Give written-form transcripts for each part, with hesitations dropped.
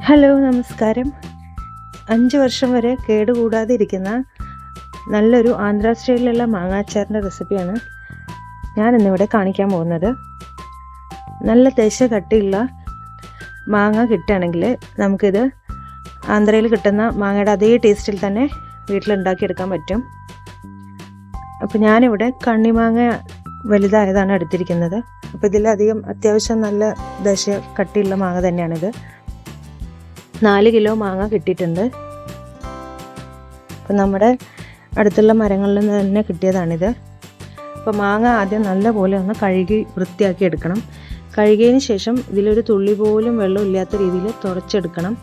Hello, നമസ്കാരം. 5 വർഷം വരെ കേടുകൂടാതെ ഇരിക്കുന്ന നല്ലൊരു ആന്ധ്ര സ്റ്റൈലിലുള്ള മാങ്ങാച്ചാറിൻ്റെ റെസിപ്പിയാണ് ഞാൻ ഇന്നിവിടെ കാണിക്കാൻ പോകുന്നത്. നല്ല ദശ കട്ടിയുള്ള മാങ്ങ കിട്ടുകയാണെങ്കിൽ നമുക്കിത് ആന്ധ്രയിൽ കിട്ടുന്ന മാങ്ങയുടെ അതേ ടേസ്റ്റിൽ തന്നെ വീട്ടിലുണ്ടാക്കിയെടുക്കാൻ പറ്റും. അപ്പോൾ ഞാനിവിടെ കണ്ണിമാങ്ങ വലുതായതാണ് എടുത്തിരിക്കുന്നത്. അപ്പോൾ ഇതിലധികം അത്യാവശ്യം നല്ല ദശ കട്ടിയുള്ള മാങ്ങ തന്നെയാണിത്. 4 കിലോ മാങ്ങ കിട്ടിയിട്ടുണ്ട്. അപ്പോൾ നമ്മുടെ അടുത്തുള്ള മരങ്ങളിൽ നിന്ന് തന്നെ കിട്ടിയതാണിത്. അപ്പോൾ മാങ്ങ ആദ്യം നല്ലപോലെ ഒന്ന് കഴുകി വൃത്തിയാക്കി എടുക്കണം. കഴുകിയതിന് ശേഷം ഇതിലൊരു തുള്ളി പോലും വെള്ളം ഇല്ലാത്ത രീതിയിൽ തുടച്ചെടുക്കണം.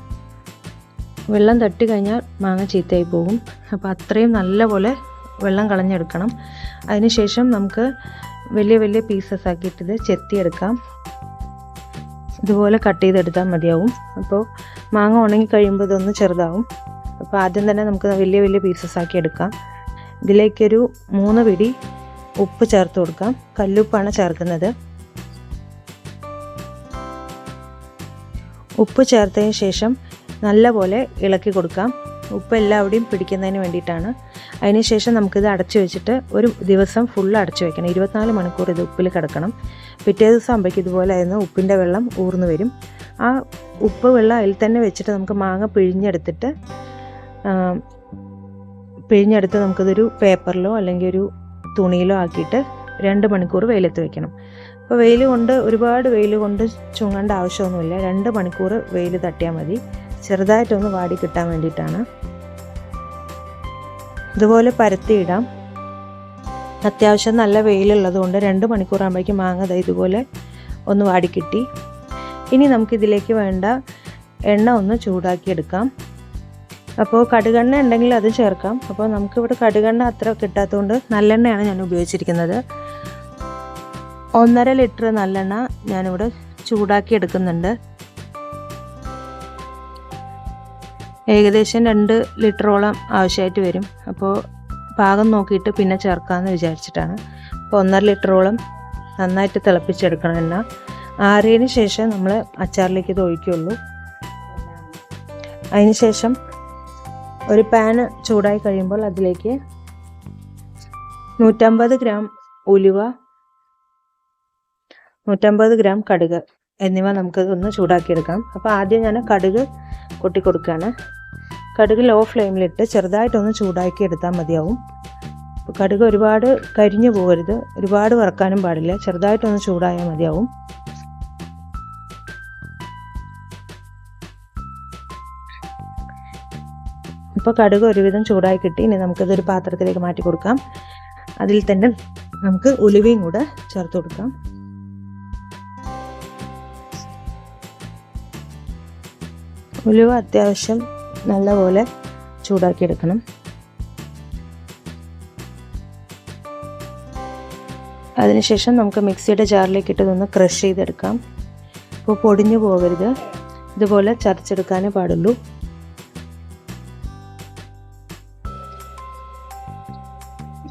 വെള്ളം തട്ടി കഴിഞ്ഞാൽ മാങ്ങ ചീത്തയായി പോകും. അപ്പോൾ അത്രയും നല്ലപോലെ വെള്ളം കളഞ്ഞെടുക്കണം. അതിനുശേഷം നമുക്ക് വലിയ വലിയ പീസസ് ആക്കിയിട്ട് ഇത് ചെത്തിയെടുക്കാം. ഇതുപോലെ കട്ട് ചെയ്തെടുത്താൽ മതിയാവും. അപ്പോൾ മാങ്ങ ഉണങ്ങി കഴിയുമ്പോൾ ഇതൊന്ന് ചെറുതാവും. അപ്പോൾ ആദ്യം തന്നെ നമുക്ക് വലിയ വലിയ പീസസ് ആക്കി എടുക്കാം. ഇതിലേക്കൊരു 3 പിടി ഉപ്പ് ചേർത്ത് കൊടുക്കാം. കല്ലുപ്പാണ് ചേർക്കുന്നത്. ഉപ്പ് ചേർത്തതിന് ശേഷം നല്ലപോലെ ഇളക്കി കൊടുക്കാം. ഉപ്പ് എല്ലാവിടെയും പിടിക്കുന്നതിന് വേണ്ടിയിട്ടാണ്. അതിനുശേഷം നമുക്കിത് അടച്ചു വെച്ചിട്ട് ഒരു ദിവസം ഫുള്ള് അടച്ചു വെക്കണം. 24 മണിക്കൂർ ഇത് ഉപ്പിൽ കിടക്കണം. പിറ്റേ ദിവസം ആകുമ്പോഴേക്കും ഇതുപോലെ ആയിരുന്നു ഉപ്പിൻ്റെ വെള്ളം ഊർന്നു വരും. ആ ഉപ്പ് വെള്ളം അതിൽ തന്നെ വെച്ചിട്ട് നമുക്ക് മാങ്ങ പിഴിഞ്ഞെടുത്ത് നമുക്കിതൊരു പേപ്പറിലോ അല്ലെങ്കിൽ ഒരു തുണിയിലോ ആക്കിയിട്ട് 2 മണിക്കൂർ വെയിലത്ത് വെക്കണം. അപ്പോൾ ഒരുപാട് വെയിൽ കൊണ്ട് ചുങ്ങേണ്ട ആവശ്യമൊന്നുമില്ല. 2 മണിക്കൂർ വെയിൽ തട്ടിയാൽ മതി. ചെറുതായിട്ടൊന്ന് വാടി കിട്ടാൻ വേണ്ടിയിട്ടാണ്. ഇതുപോലെ പരത്തിയിടാം. അത്യാവശ്യം നല്ല വെയിലുള്ളത് കൊണ്ട് 2 മണിക്കൂറാകുമ്പോഴേക്കും മാങ്ങ ഇതുപോലെ ഒന്ന് വാടിക്കിട്ടി. ഇനി നമുക്കിതിലേക്ക് വേണ്ട എണ്ണ ഒന്ന് ചൂടാക്കിയെടുക്കാം. അപ്പോൾ കടുകെണ്ണ ഉണ്ടെങ്കിൽ അത് ചേർക്കാം. അപ്പോൾ നമുക്കിവിടെ കടുകെണ്ണ അത്ര കിട്ടാത്തതുകൊണ്ട് നല്ലെണ്ണയാണ് ഞാൻ ഉപയോഗിച്ചിരിക്കുന്നത്. 1.5 ലിറ്റർ നല്ലെണ്ണ ഞാനിവിടെ ചൂടാക്കി എടുക്കുന്നുണ്ട്. ഏകദേശം 2 ലിറ്ററോളം ആവശ്യമായിട്ട് വരും. അപ്പോൾ പാകം നോക്കിയിട്ട് പിന്നെ ചേർക്കാമെന്ന് വിചാരിച്ചിട്ടാണ്. അപ്പോൾ 1.5 ലിറ്ററോളം നന്നായിട്ട് തിളപ്പിച്ചെടുക്കണം എണ്ണ. ആറിയതിന് ശേഷം നമ്മൾ അച്ചാറിലേക്ക് ഇത് ഒഴിക്കുകയുള്ളൂ. അതിന് ശേഷം ഒരു പാൻ ചൂടായി കഴിയുമ്പോൾ അതിലേക്ക് 150 ഗ്രാം ഉലുവ, 150 ഗ്രാം കടുക് എന്നിവ നമുക്കിതൊന്ന് ചൂടാക്കിയെടുക്കാം. അപ്പോൾ ആദ്യം ഞാൻ കടുക് കൊട്ടിക്കൊടുക്കുകയാണ്. കടുക് ലോ ഫ്ലെയിമിലിട്ട് ചെറുതായിട്ടൊന്ന് ചൂടാക്കി എടുത്താൽ മതിയാവും. അപ്പോൾ കടുക് ഒരുപാട് കരിഞ്ഞു പോകരുത്, ഒരുപാട് വറക്കാനും പാടില്ല. ചെറുതായിട്ടൊന്ന് ചൂടായാൽ മതിയാവും. ഇപ്പോൾ കടുക് ഒരുവിധം ചൂടായി കിട്ടി. ഇനി നമുക്കിതൊരു പാത്രത്തിലേക്ക് മാറ്റി കൊടുക്കാം. അതിൽ തന്നെ നമുക്ക് ഉലുവയും കൂടെ ചേർത്ത് കൊടുക്കാം. ഉലുവ അത്യാവശ്യം നല്ലപോലെ ചൂടാക്കിയെടുക്കണം. അതിനുശേഷം നമുക്ക് മിക്സിയുടെ ജാറിലേക്ക് ഇട്ടതൊന്ന് ക്രഷ് ചെയ്തെടുക്കാം. അപ്പോൾ പൊടിഞ്ഞു പോകരുത്, ഇതുപോലെ ചതച്ചെടുക്കാനേ പാടുള്ളൂ.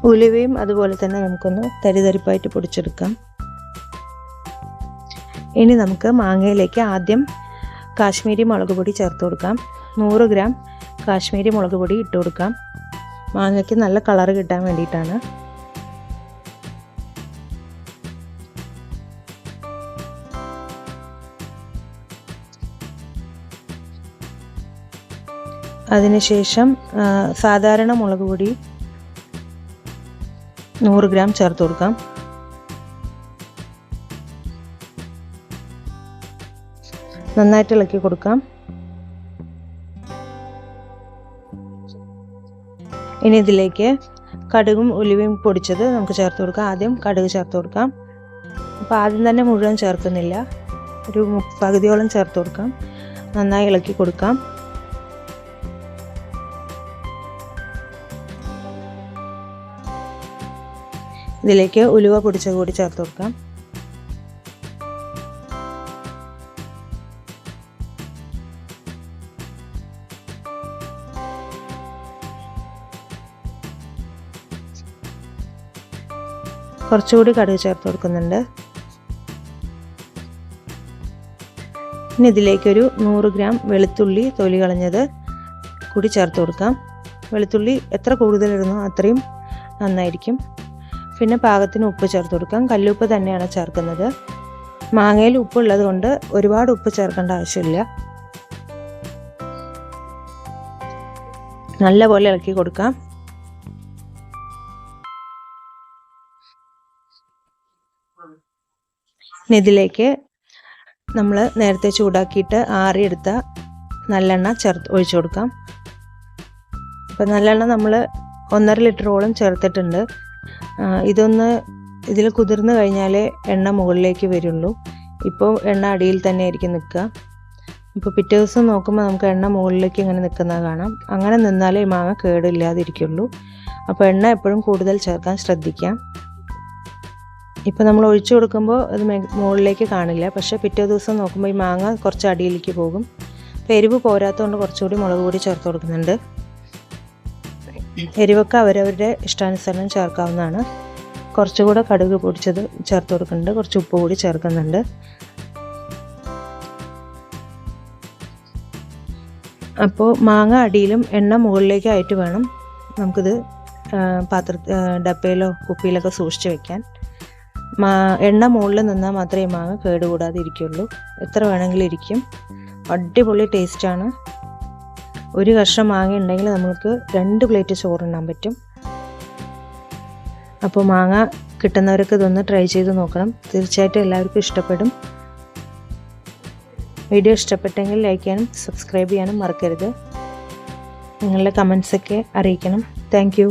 ഉലുവയും അതുപോലെ തന്നെ നമുക്കൊന്ന് തരിതരിപ്പായിട്ട് പൊടിച്ചെടുക്കാം. ഇനി നമുക്ക് മാങ്ങയിലേക്ക് ആദ്യം കാശ്മീരി മുളക് പൊടി ചേർത്ത് കൊടുക്കാം. 100 ഗ്രാം കാശ്മീരി മുളക് പൊടി ഇട്ട് കൊടുക്കാം. മാങ്ങയ്ക്ക് നല്ല കളറ് കിട്ടാൻ വേണ്ടിയിട്ടാണ്. അതിനുശേഷം സാധാരണ മുളക് പൊടി 100 ഗ്രാം ചേർത്ത് കൊടുക്കാം. നന്നായിട്ട് ഇളക്കി കൊടുക്കാം. ഇനി ഇതിലേക്ക് കടുകും ഉലുവയും പൊടിച്ചത് നമുക്ക് ചേർത്ത് കൊടുക്കാം. ആദ്യം കടുക് ചേർത്ത് കൊടുക്കാം. അപ്പോൾ ആദ്യം തന്നെ മുഴുവൻ ചേർക്കുന്നില്ല, ഒരു പകുതിയോളം ചേർത്ത് കൊടുക്കാം. നന്നായി ഇളക്കി കൊടുക്കാം. ഇതിലേക്ക് ഉലുവ പൊടിച്ചത് കൂടി ചേർത്ത് കൊടുക്കാം. കുറച്ചുകൂടി കടുക് ചേർത്ത് കൊടുക്കുന്നുണ്ട്. ഇനി ഇതിലേക്കൊരു 100 ഗ്രാം വെളുത്തുള്ളി തൊലി കളഞ്ഞത് കൂടി ചേർത്ത് കൊടുക്കാം. വെളുത്തുള്ളി എത്ര കൂടുതലിടുന്നോ അത്രയും നന്നായിരിക്കും. പിന്നെ പാകത്തിന് ഉപ്പ് ചേർത്ത് കൊടുക്കാം. കല്ലുപ്പ് തന്നെയാണ് ചേർക്കുന്നത്. മാങ്ങയിൽ ഉപ്പുള്ളത് കൊണ്ട് ഒരുപാട് ഉപ്പ് ചേർക്കേണ്ട ആവശ്യമില്ല. നല്ലപോലെ ഇളക്കി കൊടുക്കാം. ഇതിലേക്ക് നമ്മൾ നേരത്തെ ചൂടാക്കിയിട്ട് ആറിയെടുത്ത നല്ലെണ്ണ ഒഴിച്ചു കൊടുക്കാം. അപ്പം നല്ലെണ്ണ നമ്മൾ 1.5 ലിറ്ററോളം ചേർത്തിട്ടുണ്ട്. ഇതിൽ കുതിർന്ന് കഴിഞ്ഞാലേ എണ്ണ മുകളിലേക്ക് വരുള്ളൂ. ഇപ്പോൾ എണ്ണ അടിയിൽ തന്നെ ആയിരിക്കും നിൽക്കുക. ഇപ്പോൾ പിറ്റേ ദിവസം നോക്കുമ്പോൾ നമുക്ക് എണ്ണ മുകളിലേക്ക് ഇങ്ങനെ നിൽക്കുന്നത് കാണാം. അങ്ങനെ നിന്നാലേ ഈ മാങ്ങ കേടില്ലാതിരിക്കുള്ളൂ. അപ്പോൾ എണ്ണ എപ്പോഴും കൂടുതൽ ചേർക്കാൻ ശ്രദ്ധിക്കാം. ഇപ്പോൾ നമ്മൾ ഒഴിച്ചു കൊടുക്കുമ്പോൾ അത് മുകളിലേക്ക് കാണില്ല. പക്ഷേ പിറ്റേ ദിവസം നോക്കുമ്പോൾ ഈ മാങ്ങ കുറച്ച് അടിയിലേക്ക് പോകും. അപ്പോൾ എരിവ് പോരാത്തതുകൊണ്ട് കുറച്ചുകൂടി മുളക് പൊടി ചേർത്ത് കൊടുക്കുന്നുണ്ട്. എരിവൊക്കെ അവരവരുടെ ഇഷ്ടാനുസരണം ചേർക്കാവുന്നതാണ്. കുറച്ചുകൂടെ കടുക് പൊടിച്ചത് ചേർത്ത് കൊടുക്കുന്നുണ്ട്. കുറച്ച് ഉപ്പ് കൂടി ചേർക്കുന്നുണ്ട്. അപ്പോൾ മാങ്ങ അടിയിലും എണ്ണ മുകളിലേക്കായിട്ട് വേണം നമുക്കിത് ഡപ്പയിലോ കുപ്പിയിലൊക്കെ സൂക്ഷിച്ച് വെക്കാൻ. എണ്ണ മുകളിൽ നിന്നാൽ മാത്രമേ മാങ്ങ കേടുകൂടാതെ ഇരിക്കുള്ളൂ. എത്ര വേണമെങ്കിലും ഇരിക്കും. അടിപൊളി ടേസ്റ്റാണ്. ഒരു കഷ്ണം മാങ്ങ ഉണ്ടെങ്കിൽ നമുക്ക് 2 പ്ലേറ്റ് ചോറുണ്ണാൻ പറ്റും. അപ്പോൾ മാങ്ങ കിട്ടുന്നവർക്ക് ഇതൊന്ന് ട്രൈ ചെയ്ത് നോക്കണം. തീർച്ചയായിട്ടും എല്ലാവർക്കും ഇഷ്ടപ്പെടും. വീഡിയോ ഇഷ്ടപ്പെട്ടെങ്കിൽ ലൈക്ക് ചെയ്യാനും സബ്സ്ക്രൈബ് ചെയ്യാനും മറക്കരുത്. നിങ്ങളുടെ കമൻസൊക്കെ അറിയിക്കണം. Thank you.